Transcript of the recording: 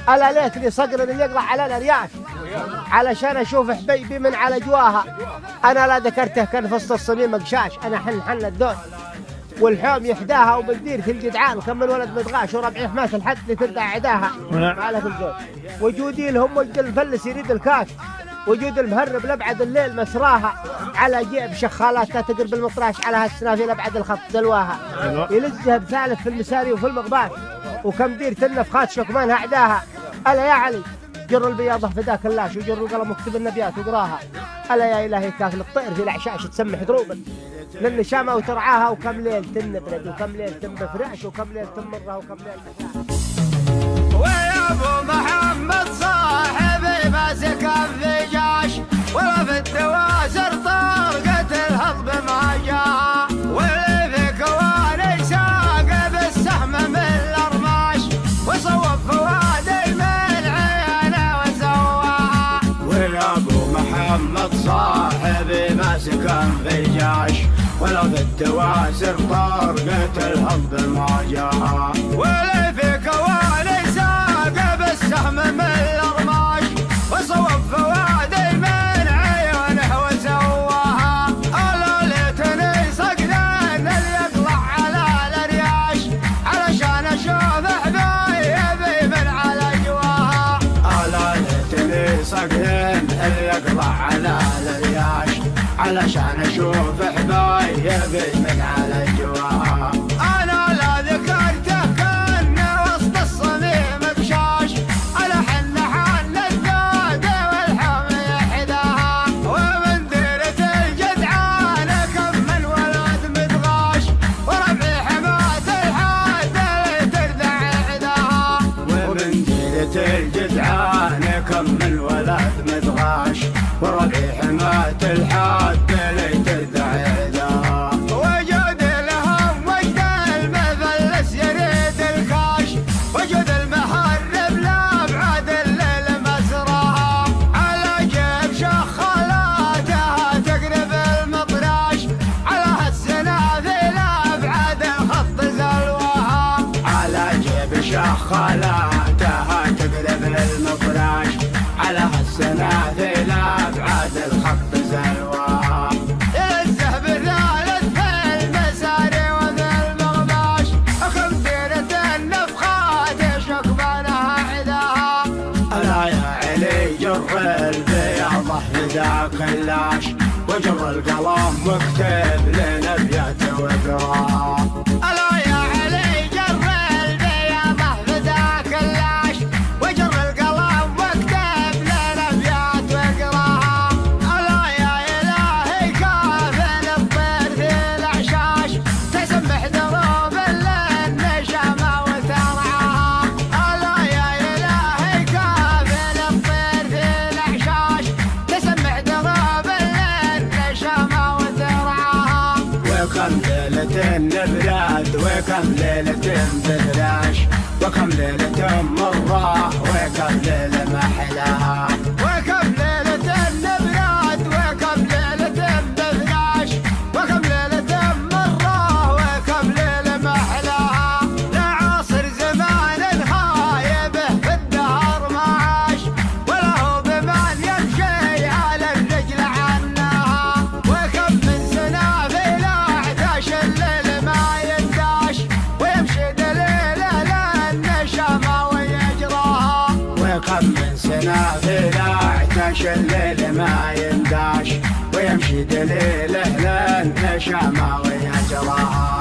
ألا ليتني صقر اللي يقلع على الأرياش علشان أشوف حبيبي من على جواها. أنا لا ذكرته كان فصل الصميم قشاش، أنا حن الدون والحوم يحداها وبندير في الجدعان كم من ولد مدغاش وربعي حماة الحد اللي تردع عداها ما له الزود. وجودي لهم وجد الفلس يريد الكاش، وجود المهرب لبعد الليل مسراها على جيب شخالات لا تقرب المطراش على هالسنافي لبعد الخط دلواها يلزها بثالث في المساري وفي المغباش وكم دير تنفخات شكمانها عداها. ألا يا علي جر البياضة فداك اللاش وجر القلم وكتب النبيات وقراها. ألا يا إلهي كافل الطير في العشاش تسمح دروبا للنشامة وترعاها وكم ليل تنبرد وكم ليل تنبفرعش وكم ليل تمرها وكم ليل ويا أبو محمد صاحبي ماسك الفجاش ولا في التوازر طارقة الهضب ما جاها واللي في كواني ساق بالسهم من الأرماش وصوب فوادي من عينه وسواها. ويا أبو محمد صاحبي ماسك الفجاش ولا في التوازر طارقة الهضب ما جاها واللي في كواني ساق بالسهم من الأرماش وصوب فوادي من عيونه وسواها. ألا ليتني صقرين اللي يطلع على الأرياش علشان أشوف حبايبي من على جواها. ألا ليتني صقرين اللي يطلع على الأرياش علشان أشوف حبايبي من على جواها. أنا لا ذكرته كان وسط الصميم بشاش على حن الذود والحم يحداها ومن ديرة الجدعان كم من ولد مدغاش وربعي حماة الحاد اللي تردع عداها. ومن ديرة الجدعان كم من ولد مدغاش وربعي حماة الحاد اللي تردع عداها. وجود لهم وجد المفلس يريد الكاش وجود المهرب لا بعد الليل مسراها على جيب شخالاتها تقرب المطراش على هالسنافي لا بعد الخط زلواها. على جيب شخالاتها تقرب المطراش على هالسنافي لا بعد الخط زلواها. يلزه بثالث في المساري وفي المغباش أخم ديرة النفخات شكبانها عداها. ألا يا علي جر البياضة فداك اللاش وجر القلم واكتب لنا ابيات وقراها. ألا يا علي جر البياضة فداك اللاش وجر القلم واكتب لنا ابيات وقراها. ألا يا إلهي كافل الطير في العشاش تسبح دروب للنشامة وترعاها. ألا يا إلهي كافل الطير في العشاش تسبح دروب للنشامة وترعاها. وكم ليلة نبراد وكم ليلة بفراش وكم ليلة مرة وكم ليلة محلاها. وكم ليلة نبراد وكم ليلة بفراش وكم ليلة مرة وكم ليلة محلاها. لعاصر زمان هايبه في الدهر ما عاش ولا هو بمان يمشي على الرجل عنها. وكم من سنة في الأعداش الليل ما ينداش ويمشي دليله للنشامة ويجراها. وكم من سنة في الأعداش الليل ما ينداش ويمشي دليله للنشامة ويجراها.